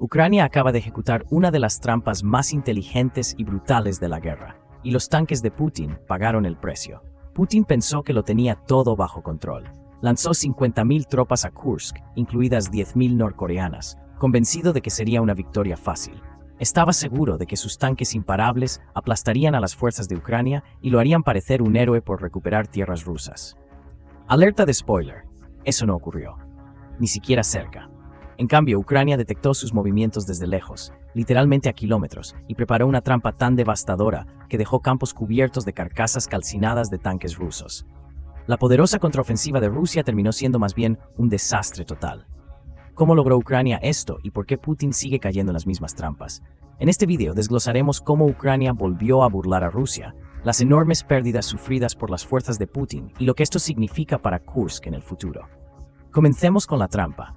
Ucrania acaba de ejecutar una de las trampas más inteligentes y brutales de la guerra, y los tanques de Putin pagaron el precio. Putin pensó que lo tenía todo bajo control. Lanzó 50.000 tropas a Kursk, incluidas 10.000 norcoreanas, convencido de que sería una victoria fácil. Estaba seguro de que sus tanques imparables aplastarían a las fuerzas de Ucrania y lo harían parecer un héroe por recuperar tierras rusas. Alerta de spoiler. Eso no ocurrió. Ni siquiera cerca. En cambio, Ucrania detectó sus movimientos desde lejos, literalmente a kilómetros, y preparó una trampa tan devastadora que dejó campos cubiertos de carcasas calcinadas de tanques rusos. La poderosa contraofensiva de Rusia terminó siendo más bien un desastre total. ¿Cómo logró Ucrania esto y por qué Putin sigue cayendo en las mismas trampas? En este video desglosaremos cómo Ucrania volvió a burlar a Rusia, las enormes pérdidas sufridas por las fuerzas de Putin y lo que esto significa para Kursk en el futuro. Comencemos con la trampa.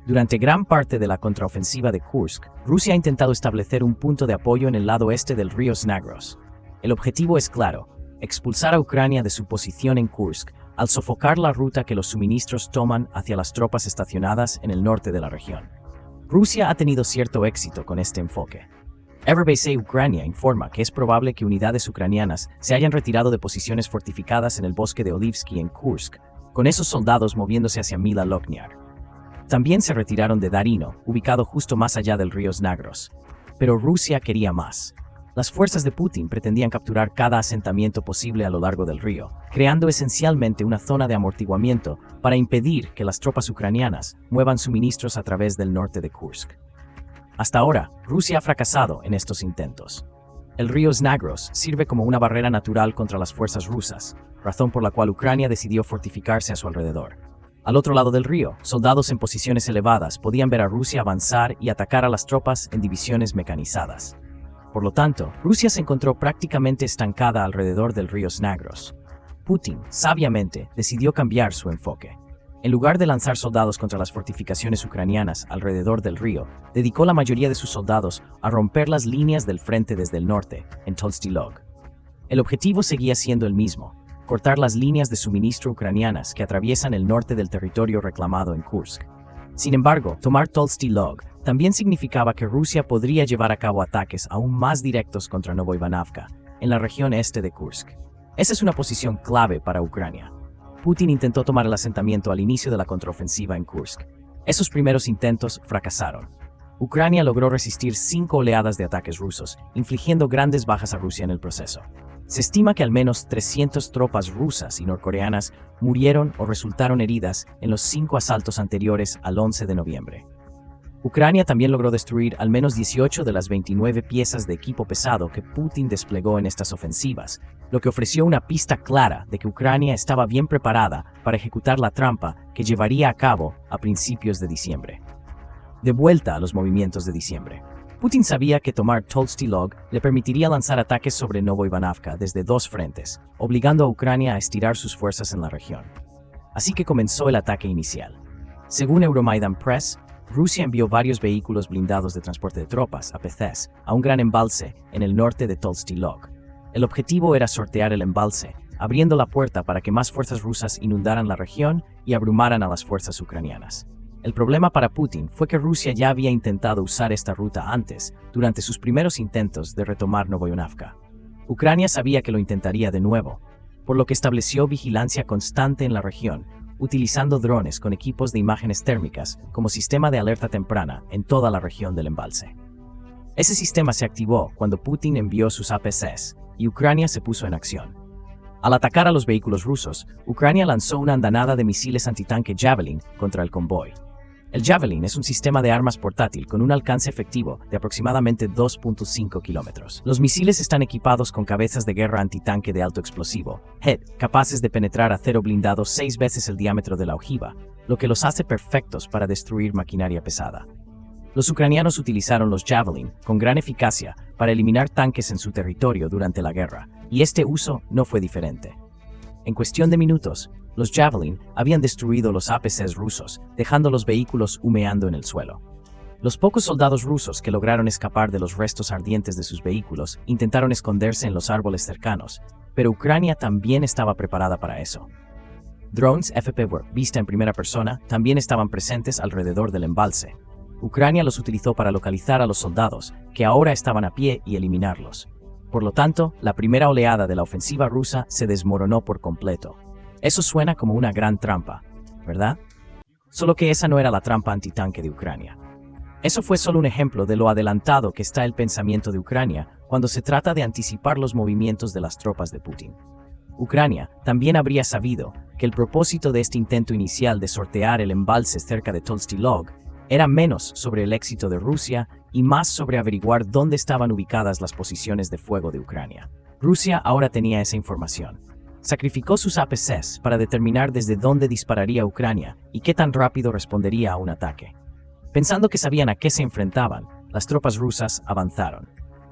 Durante gran parte de la contraofensiva de Kursk, Rusia ha intentado establecer un punto de apoyo en el lado este del río Snagros. El objetivo es claro: expulsar a Ucrania de su posición en Kursk al sofocar la ruta que los suministros toman hacia las tropas estacionadas en el norte de la región. Rusia ha tenido cierto éxito con este enfoque. RBC Ucrania informa que es probable que unidades ucranianas se hayan retirado de posiciones fortificadas en el bosque de Olivsky en Kursk, con esos soldados moviéndose hacia Mila Lokniar. También se retiraron de Darino, ubicado justo más allá del río Snagros. Pero Rusia quería más. Las fuerzas de Putin pretendían capturar cada asentamiento posible a lo largo del río, creando esencialmente una zona de amortiguamiento para impedir que las tropas ucranianas muevan suministros a través del norte de Kursk. Hasta ahora, Rusia ha fracasado en estos intentos. El río Snagros sirve como una barrera natural contra las fuerzas rusas, razón por la cual Ucrania decidió fortificarse a su alrededor. Al otro lado del río, soldados en posiciones elevadas podían ver a Rusia avanzar y atacar a las tropas en divisiones mecanizadas. Por lo tanto, Rusia se encontró prácticamente estancada alrededor del río Snagros. Putin, sabiamente, decidió cambiar su enfoque. En lugar de lanzar soldados contra las fortificaciones ucranianas alrededor del río, dedicó la mayoría de sus soldados a romper las líneas del frente desde el norte, en Tolsty Log. El objetivo seguía siendo el mismo: cortar las líneas de suministro ucranianas que atraviesan el norte del territorio reclamado en Kursk. Sin embargo, tomar Tolsty Log también significaba que Rusia podría llevar a cabo ataques aún más directos contra Novoivanavka, en la región este de Kursk. Esa es una posición clave para Ucrania. Putin intentó tomar el asentamiento al inicio de la contraofensiva en Kursk. Esos primeros intentos fracasaron. Ucrania logró resistir 5 oleadas de ataques rusos, infligiendo grandes bajas a Rusia en el proceso. Se estima que al menos 300 tropas rusas y norcoreanas murieron o resultaron heridas en los 5 asaltos anteriores al 11 de noviembre. Ucrania también logró destruir al menos 18 de las 29 piezas de equipo pesado que Putin desplegó en estas ofensivas, lo que ofreció una pista clara de que Ucrania estaba bien preparada para ejecutar la trampa que llevaría a cabo a principios de diciembre. De vuelta a los movimientos de diciembre. Putin sabía que tomar Tolsty Log le permitiría lanzar ataques sobre Novoivanavka desde 2 frentes, obligando a Ucrania a estirar sus fuerzas en la región. Así que comenzó el ataque inicial. Según Euromaidan Press, Rusia envió varios vehículos blindados de transporte de tropas, APCs, a un gran embalse en el norte de Tolsty Log. El objetivo era sortear el embalse, abriendo la puerta para que más fuerzas rusas inundaran la región y abrumaran a las fuerzas ucranianas. El problema para Putin fue que Rusia ya había intentado usar esta ruta antes, durante sus primeros intentos de retomar Novoivanavka. Ucrania sabía que lo intentaría de nuevo, por lo que estableció vigilancia constante en la región, utilizando drones con equipos de imágenes térmicas como sistema de alerta temprana en toda la región del embalse. Ese sistema se activó cuando Putin envió sus APCs y Ucrania se puso en acción. Al atacar a los vehículos rusos, Ucrania lanzó una andanada de misiles antitanque Javelin contra el convoy. El Javelin es un sistema de armas portátil con un alcance efectivo de aproximadamente 2.5 kilómetros. Los misiles están equipados con cabezas de guerra antitanque de alto explosivo, HED, capaces de penetrar acero blindado 6 veces el diámetro de la ojiva, lo que los hace perfectos para destruir maquinaria pesada. Los ucranianos utilizaron los Javelin con gran eficacia para eliminar tanques en su territorio durante la guerra, y este uso no fue diferente. En cuestión de minutos, los Javelin habían destruido los APCs rusos, dejando los vehículos humeando en el suelo. Los pocos soldados rusos que lograron escapar de los restos ardientes de sus vehículos intentaron esconderse en los árboles cercanos, pero Ucrania también estaba preparada para eso. Drones FPV, vista en primera persona, también estaban presentes alrededor del embalse. Ucrania los utilizó para localizar a los soldados, que ahora estaban a pie, y eliminarlos. Por lo tanto, la primera oleada de la ofensiva rusa se desmoronó por completo. Eso suena como una gran trampa, ¿verdad? Solo que esa no era la trampa antitanque de Ucrania. Eso fue solo un ejemplo de lo adelantado que está el pensamiento de Ucrania cuando se trata de anticipar los movimientos de las tropas de Putin. Ucrania también habría sabido que el propósito de este intento inicial de sortear el embalse cerca de Tolsty Log era menos sobre el éxito de Rusia y más sobre averiguar dónde estaban ubicadas las posiciones de fuego de Ucrania. Rusia ahora tenía esa información. Sacrificó sus APCs para determinar desde dónde dispararía Ucrania y qué tan rápido respondería a un ataque. Pensando que sabían a qué se enfrentaban, las tropas rusas avanzaron.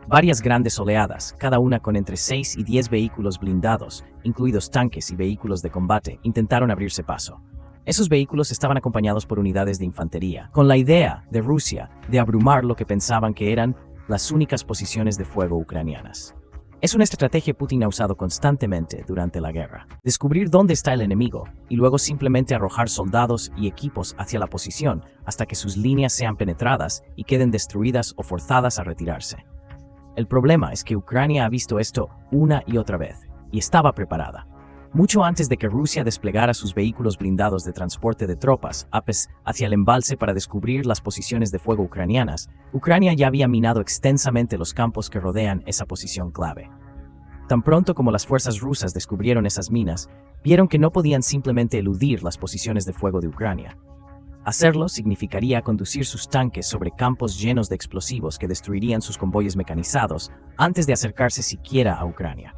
Varias grandes oleadas, cada una con entre 6 y 10 vehículos blindados, incluidos tanques y vehículos de combate, intentaron abrirse paso. Esos vehículos estaban acompañados por unidades de infantería, con la idea de Rusia de abrumar lo que pensaban que eran las únicas posiciones de fuego ucranianas. Es una estrategia que Putin ha usado constantemente durante la guerra. Descubrir dónde está el enemigo y luego simplemente arrojar soldados y equipos hacia la posición hasta que sus líneas sean penetradas y queden destruidas o forzadas a retirarse. El problema es que Ucrania ha visto esto una y otra vez, y estaba preparada. Mucho antes de que Rusia desplegara sus vehículos blindados de transporte de tropas, APES, hacia el embalse para descubrir las posiciones de fuego ucranianas, Ucrania ya había minado extensamente los campos que rodean esa posición clave. Tan pronto como las fuerzas rusas descubrieron esas minas, vieron que no podían simplemente eludir las posiciones de fuego de Ucrania. Hacerlo significaría conducir sus tanques sobre campos llenos de explosivos que destruirían sus convoyes mecanizados antes de acercarse siquiera a Ucrania.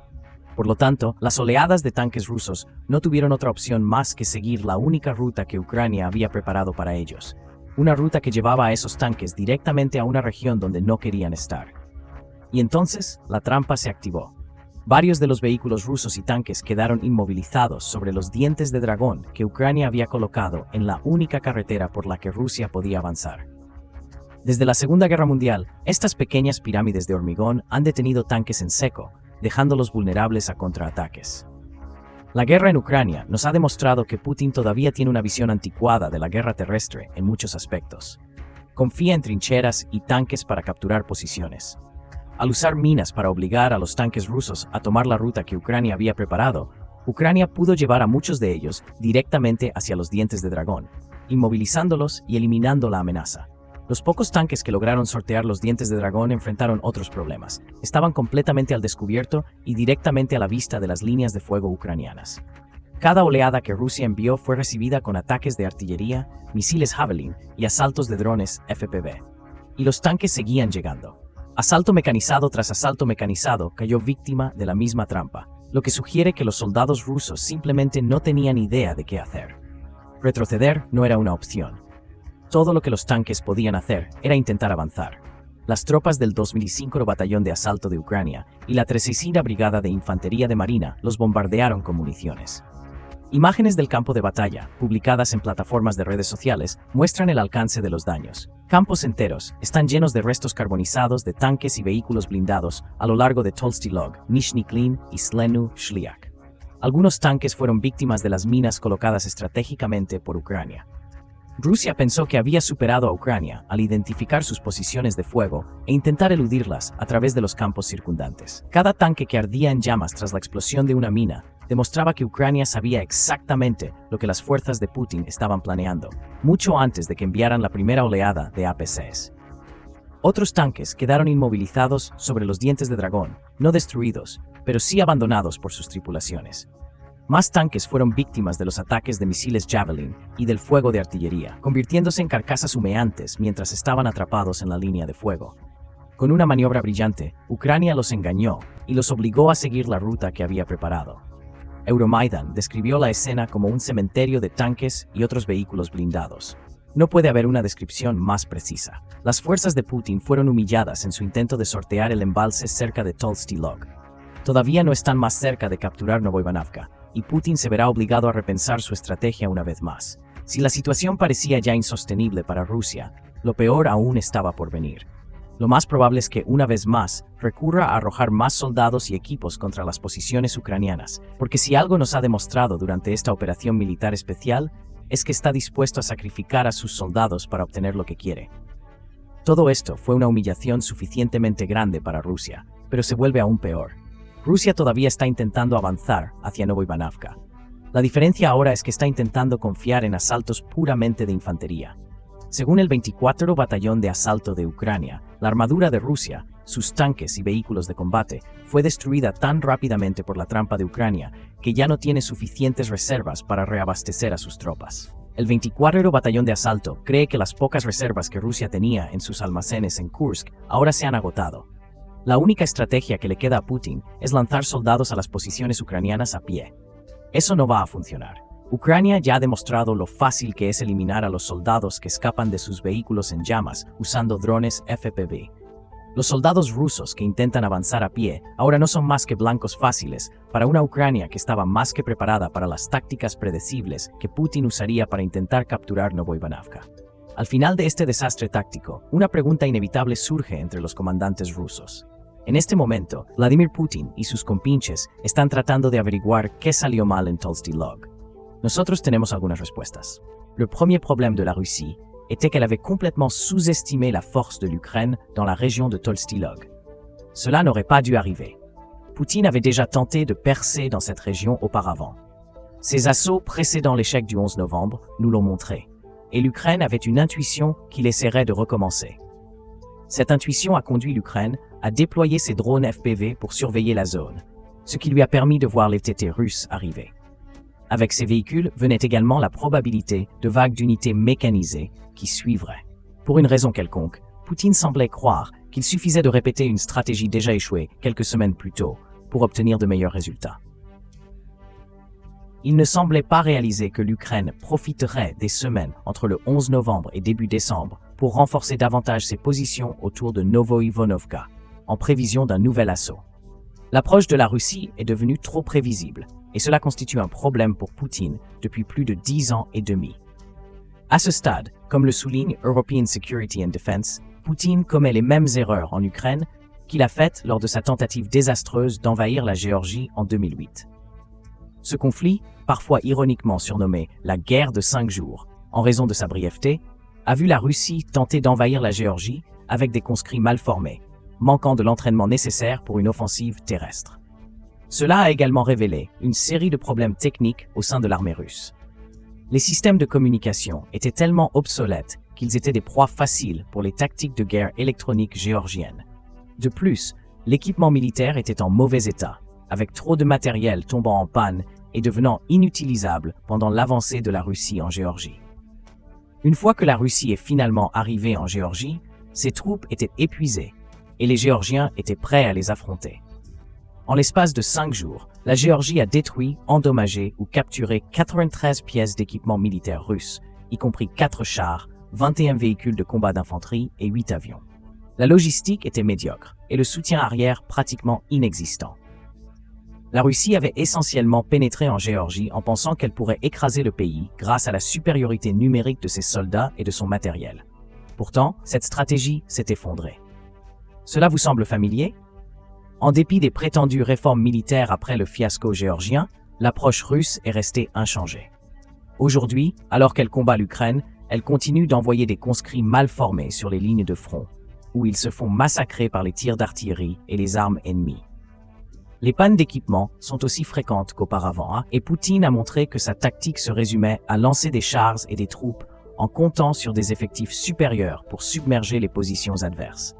Por lo tanto, las oleadas de tanques rusos no tuvieron otra opción más que seguir la única ruta que Ucrania había preparado para ellos, una ruta que llevaba a esos tanques directamente a una región donde no querían estar. Y entonces, la trampa se activó. Varios de los vehículos rusos y tanques quedaron inmovilizados sobre los dientes de dragón que Ucrania había colocado en la única carretera por la que Rusia podía avanzar. Desde la Segunda Guerra Mundial, estas pequeñas pirámides de hormigón han detenido tanques en seco, dejándolos vulnerables a contraataques. La guerra en Ucrania nos ha demostrado que Putin todavía tiene una visión anticuada de la guerra terrestre en muchos aspectos. Confía en trincheras y tanques para capturar posiciones. Al usar minas para obligar a los tanques rusos a tomar la ruta que Ucrania había preparado, Ucrania pudo llevar a muchos de ellos directamente hacia los dientes de dragón, inmovilizándolos y eliminando la amenaza. Los pocos tanques que lograron sortear los dientes de dragón enfrentaron otros problemas. Estaban completamente al descubierto y directamente a la vista de las líneas de fuego ucranianas. Cada oleada que Rusia envió fue recibida con ataques de artillería, misiles Javelin y asaltos de drones FPV. Y los tanques seguían llegando. Asalto mecanizado tras asalto mecanizado cayó víctima de la misma trampa, lo que sugiere que los soldados rusos simplemente no tenían idea de qué hacer. Retroceder no era una opción. Todo lo que los tanques podían hacer era intentar avanzar. Las tropas del 2005 Batallón de Asalto de Ucrania y la 36ª Brigada de Infantería de Marina los bombardearon con municiones. Imágenes del campo de batalla, publicadas en plataformas de redes sociales, muestran el alcance de los daños. Campos enteros están llenos de restos carbonizados de tanques y vehículos blindados a lo largo de Tolsty Log, Nizhny Klin y Slenu Shliak. Algunos tanques fueron víctimas de las minas colocadas estratégicamente por Ucrania. Rusia pensó que había superado a Ucrania al identificar sus posiciones de fuego e intentar eludirlas a través de los campos circundantes. Cada tanque que ardía en llamas tras la explosión de una mina demostraba que Ucrania sabía exactamente lo que las fuerzas de Putin estaban planeando, mucho antes de que enviaran la primera oleada de APCs. Otros tanques quedaron inmovilizados sobre los dientes de dragón, no destruidos, pero sí abandonados por sus tripulaciones. Más tanques fueron víctimas de los ataques de misiles Javelin y del fuego de artillería, convirtiéndose en carcasas humeantes mientras estaban atrapados en la línea de fuego. Con una maniobra brillante, Ucrania los engañó y los obligó a seguir la ruta que había preparado. Euromaidan describió la escena como un cementerio de tanques y otros vehículos blindados. No puede haber una descripción más precisa. Las fuerzas de Putin fueron humilladas en su intento de sortear el embalse cerca de Tolsty Log. Todavía no están más cerca de capturar Novoivanavka, y Putin se verá obligado a repensar su estrategia una vez más. Si la situación parecía ya insostenible para Rusia, lo peor aún estaba por venir. Lo más probable es que, una vez más, recurra a arrojar más soldados y equipos contra las posiciones ucranianas, porque si algo nos ha demostrado durante esta operación militar especial, es que está dispuesto a sacrificar a sus soldados para obtener lo que quiere. Todo esto fue una humillación suficientemente grande para Rusia, pero se vuelve aún peor. Rusia todavía está intentando avanzar hacia Novoivanavka. La diferencia ahora es que está intentando confiar en asaltos puramente de infantería. Según el 24 Batallón de Asalto de Ucrania, la armadura de Rusia, sus tanques y vehículos de combate, fue destruida tan rápidamente por la trampa de Ucrania que ya no tiene suficientes reservas para reabastecer a sus tropas. El 24 Batallón de Asalto cree que las pocas reservas que Rusia tenía en sus almacenes en Kursk ahora se han agotado. La única estrategia que le queda a Putin es lanzar soldados a las posiciones ucranianas a pie. Eso no va a funcionar. Ucrania ya ha demostrado lo fácil que es eliminar a los soldados que escapan de sus vehículos en llamas usando drones FPV. Los soldados rusos que intentan avanzar a pie ahora no son más que blancos fáciles para una Ucrania que estaba más que preparada para las tácticas predecibles que Putin usaría para intentar capturar Novoivanavka. Al final de este desastre táctico, una pregunta inevitable surge entre los comandantes rusos. En este momento, Vladimir Putin y sus compinches están tratando de averiguar qué salió mal en Tulsi Log. Nosotros tenemos algunas respuestas. Le premier problème de la Russie était qu'elle avait complètement sous-estimé la force de l'Ukraine dans la région de Tolstilog. Cela n'aurait pas dû arriver. Poutine avait déjà tenté de percer dans cette région auparavant. Ses assauts précédant l'échec du 11 novembre nous l'ont montré, et l'Ukraine avait une intuition qu'il essaierait de recommencer. Cette intuition a conduit l'Ukraine à déployer ses drones FPV pour surveiller la zone, ce qui lui a permis de voir les TT russes arriver. Avec ces véhicules venait également la probabilité de vagues d'unités mécanisées qui suivraient. Pour une raison quelconque, Poutine semblait croire qu'il suffisait de répéter une stratégie déjà échouée quelques semaines plus tôt pour obtenir de meilleurs résultats. Il ne semblait pas réaliser que l'Ukraine profiterait des semaines entre le 11 novembre et début décembre pour renforcer davantage ses positions autour de Novoivanovka, en prévision d'un nouvel assaut. L'approche de la Russie est devenue trop prévisible, et cela constitue un problème pour Poutine depuis plus de 10 ans et demi. À ce stade, comme le souligne European Security and Defense, Poutine commet les mêmes erreurs en Ukraine qu'il a faites lors de sa tentative désastreuse d'envahir la Géorgie en 2008. Ce conflit, parfois ironiquement surnommé la guerre de 5 jours, en raison de sa brièveté, a vu la Russie tenter d'envahir la Géorgie avec des conscrits mal formés, manquant de l'entraînement nécessaire pour une offensive terrestre. Cela a également révélé une série de problèmes techniques au sein de l'armée russe. Les systèmes de communication étaient tellement obsolètes qu'ils étaient des proies faciles pour les tactiques de guerre électroniques géorgiennes. De plus, l'équipement militaire était en mauvais état, avec trop de matériel tombant en panne et devenant inutilisable pendant l'avancée de la Russie en Géorgie. Une fois que la Russie est finalement arrivée en Géorgie, ses troupes étaient épuisées et les Géorgiens étaient prêts à les affronter. En l'espace de 5 jours, la Géorgie a détruit, endommagé ou capturé 93 pièces d'équipement militaire russe, y compris 4 chars, 21 véhicules de combat d'infanterie et 8 avions. La logistique était médiocre et le soutien arrière pratiquement inexistant. La Russie avait essentiellement pénétré en Géorgie en pensant qu'elle pourrait écraser le pays grâce à la supériorité numérique de ses soldats et de son matériel. Pourtant, cette stratégie s'est effondrée. Cela vous semble familier ? En dépit des prétendues réformes militaires après le fiasco géorgien, l'approche russe est restée inchangée. Aujourd'hui, alors qu'elle combat l'Ukraine, elle continue d'envoyer des conscrits mal formés sur les lignes de front, où ils se font massacrer par les tirs d'artillerie et les armes ennemies. Les pannes d'équipement sont aussi fréquentes qu'auparavant, et Poutine a montré que sa tactique se résumait à lancer des chars et des troupes en comptant sur des effectifs supérieurs pour submerger les positions adverses.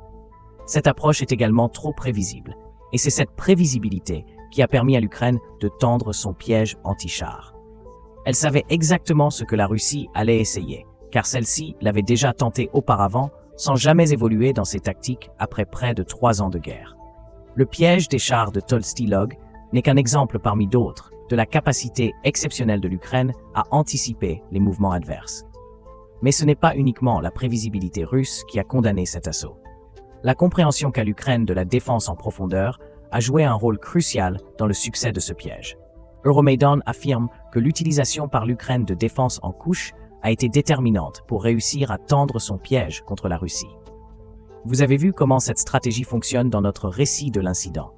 Cette approche est également trop prévisible, et c'est cette prévisibilité qui a permis à l'Ukraine de tendre son piège anti-char. Elle savait exactement ce que la Russie allait essayer, car celle-ci l'avait déjà tenté auparavant sans jamais évoluer dans ses tactiques après près de 3 ans de guerre. Le piège des chars de Tolstilog n'est qu'un exemple parmi d'autres de la capacité exceptionnelle de l'Ukraine à anticiper les mouvements adverses. Mais ce n'est pas uniquement la prévisibilité russe qui a condamné cet assaut. La compréhension qu'a l'Ukraine de la défense en profondeur a joué un rôle crucial dans le succès de ce piège. Euromaidan affirme que l'utilisation par l'Ukraine de défense en couche a été déterminante pour réussir à tendre son piège contre la Russie. Vous avez vu comment cette stratégie fonctionne dans notre récit de l'incident.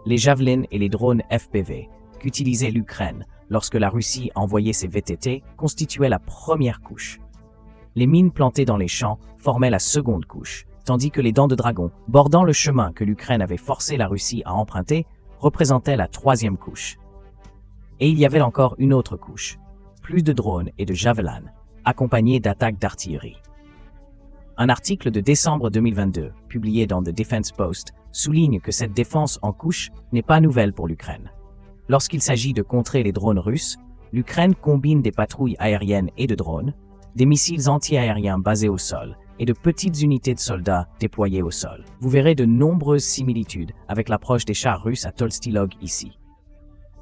Les javelins et les drones FPV qu'utilisait l'Ukraine lorsque la Russie envoyait ses VTT constituaient la première couche. Les mines plantées dans les champs formaient la seconde couche, tandis que les dents de dragon, bordant le chemin que l'Ukraine avait forcé la Russie à emprunter, représentaient la troisième couche. Et il y avait encore une autre couche, plus de drones et de javelins, accompagnés d'attaques d'artillerie. Un article de décembre 2022, publié dans The Defense Post, souligne que cette défense en couche n'est pas nouvelle pour l'Ukraine. Lorsqu'il s'agit de contrer les drones russes, l'Ukraine combine des patrouilles aériennes et de drones, des missiles anti-aériens basés au sol et de petites unités de soldats déployés au sol. Vous verrez de nombreuses similitudes avec l'approche des chars russes à Tolstilog ici.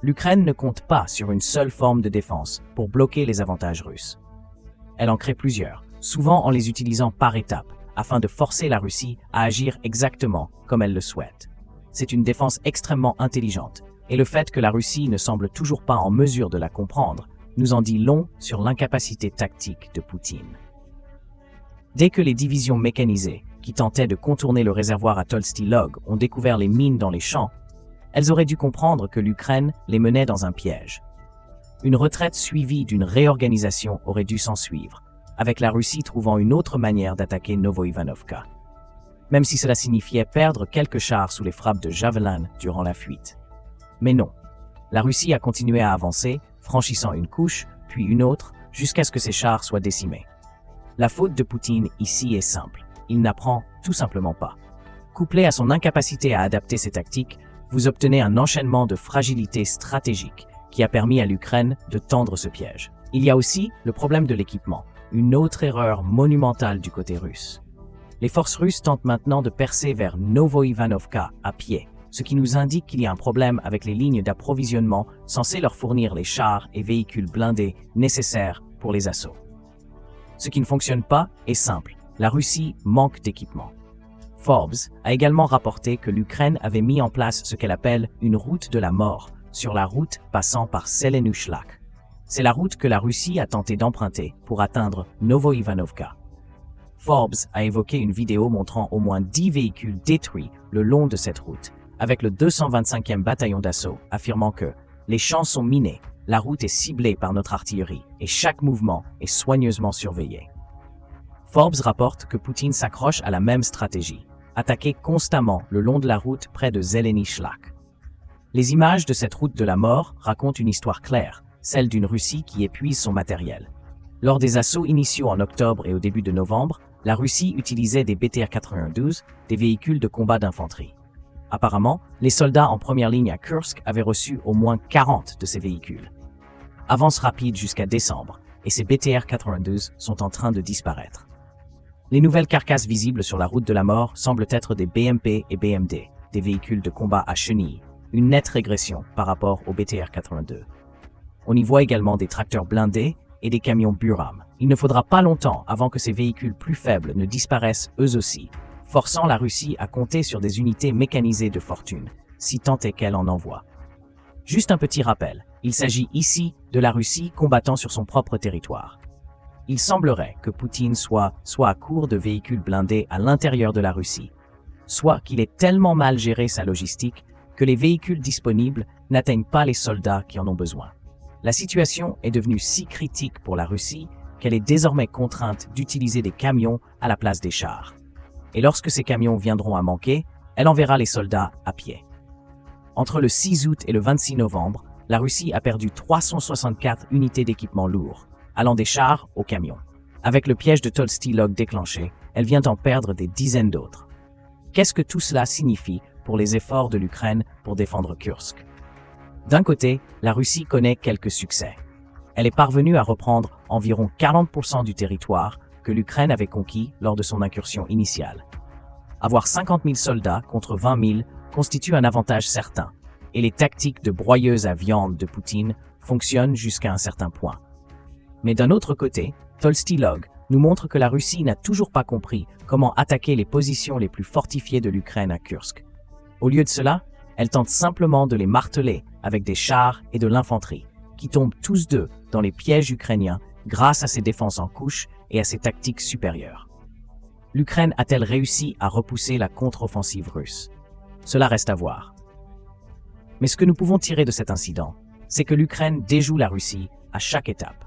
L'Ukraine ne compte pas sur une seule forme de défense pour bloquer les avantages russes. Elle en crée plusieurs, souvent en les utilisant par étapes, afin de forcer la Russie à agir exactement comme elle le souhaite. C'est une défense extrêmement intelligente, et le fait que la Russie ne semble toujours pas en mesure de la comprendre nous en dit long sur l'incapacité tactique de Poutine. Dès que les divisions mécanisées, qui tentaient de contourner le réservoir à Tolstilog, ont découvert les mines dans les champs, elles auraient dû comprendre que l'Ukraine les menait dans un piège. Une retraite suivie d'une réorganisation aurait dû s'en suivre, avec la Russie trouvant une autre manière d'attaquer Novoïvanovka, même si cela signifiait perdre quelques chars sous les frappes de javelin durant la fuite. Mais non, la Russie a continué à avancer, franchissant une couche, puis une autre, jusqu'à ce que ses chars soient décimés. La faute de Poutine ici est simple, il n'apprend tout simplement pas. Couplé à son incapacité à adapter ses tactiques, vous obtenez un enchaînement de fragilités stratégiques qui a permis à l'Ukraine de tendre ce piège. Il y a aussi le problème de l'équipement, une autre erreur monumentale du côté russe. Les forces russes tentent maintenant de percer vers Novoïvanovka à pied, ce qui nous indique qu'il y a un problème avec les lignes d'approvisionnement censées leur fournir les chars et véhicules blindés nécessaires pour les assauts. Ce qui ne fonctionne pas est simple, la Russie manque d'équipement. Forbes a également rapporté que l'Ukraine avait mis en place ce qu'elle appelle une route de la mort sur la route passant par Selenushlak. C'est la route que la Russie a tenté d'emprunter pour atteindre Novoïvanovka. Forbes a évoqué une vidéo montrant au moins 10 véhicules détruits le long de cette route, avec le 225e bataillon d'assaut affirmant que les champs sont minés, la route est ciblée par notre artillerie et chaque mouvement est soigneusement surveillé. Forbes rapporte que Poutine s'accroche à la même stratégie, attaquer constamment le long de la route près de Selenushlak. Les images de cette route de la mort racontent une histoire claire, celle d'une Russie qui épuise son matériel. Lors des assauts initiaux en octobre et au début de novembre, la Russie utilisait des BTR-92, des véhicules de combat d'infanterie. Apparemment, les soldats en première ligne à Kursk avaient reçu au moins 40 de ces véhicules. Avance rapide jusqu'à décembre, et ces BTR-92 sont en train de disparaître. Les nouvelles carcasses visibles sur la route de la mort semblent être des BMP et BMD, des véhicules de combat à chenilles, une nette régression par rapport aux BTR-82. On y voit également des tracteurs blindés et des camions Buram. Il ne faudra pas longtemps avant que ces véhicules plus faibles ne disparaissent eux aussi, forçant la Russie à compter sur des unités mécanisées de fortune, si tant est qu'elle en envoie. Juste un petit rappel, il s'agit ici de la Russie combattant sur son propre territoire. Il semblerait que Poutine soit à court de véhicules blindés à l'intérieur de la Russie, soit qu'il ait tellement mal géré sa logistique que les véhicules disponibles n'atteignent pas les soldats qui en ont besoin. La situation est devenue si critique pour la Russie qu'elle est désormais contrainte d'utiliser des camions à la place des chars. Et lorsque ces camions viendront à manquer, elle enverra les soldats à pied. Entre le 6 août et le 26 novembre, la Russie a perdu 364 unités d'équipement lourd, allant des chars aux camions. Avec le piège de Tolstilog déclenché, elle vient d'en perdre des dizaines d'autres. Qu'est-ce que tout cela signifie pour les efforts de l'Ukraine pour défendre Kursk? D'un côté, la Russie connaît quelques succès. Elle est parvenue à reprendre environ 40% du territoire que l'Ukraine avait conquis lors de son incursion initiale. Avoir 50 000 soldats contre 20 000 constitue un avantage certain, et les tactiques de broyeuse à viande de Poutine fonctionnent jusqu'à un certain point. Mais d'un autre côté, Tolstilog nous montre que la Russie n'a toujours pas compris comment attaquer les positions les plus fortifiées de l'Ukraine à Kursk. Au lieu de cela, elle tente simplement de les marteler avec des chars et de l'infanterie, qui tombent tous deux dans les pièges ukrainiens grâce à ses défenses en couche et à ses tactiques supérieures. L'Ukraine a-t-elle réussi à repousser la contre-offensive russe? Cela reste à voir. Mais ce que nous pouvons tirer de cet incident, c'est que l'Ukraine déjoue la Russie à chaque étape.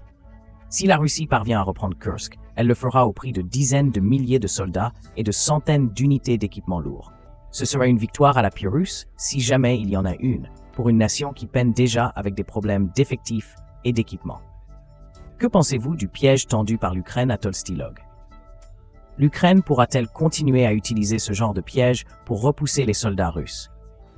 Si la Russie parvient à reprendre Kursk, Elle le fera au prix de dizaines de milliers de soldats et de centaines d'unités d'équipements lourds. Ce sera une victoire à la Pyrrhus, si jamais il y en a une, pour une nation qui peine déjà avec des problèmes d'effectifs et d'équipement. Que pensez-vous du piège tendu par l'Ukraine à Tolstylog? L'Ukraine pourra-t-elle continuer à utiliser ce genre de piège pour repousser les soldats russes?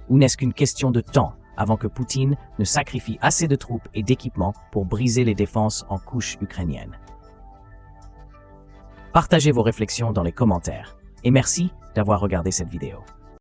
Ou n'est-ce qu'une question de temps avant que Poutine ne sacrifie assez de troupes et d'équipements pour briser les défenses en couche ukrainiennes? Partagez vos réflexions dans les commentaires et merci d'avoir regardé cette vidéo.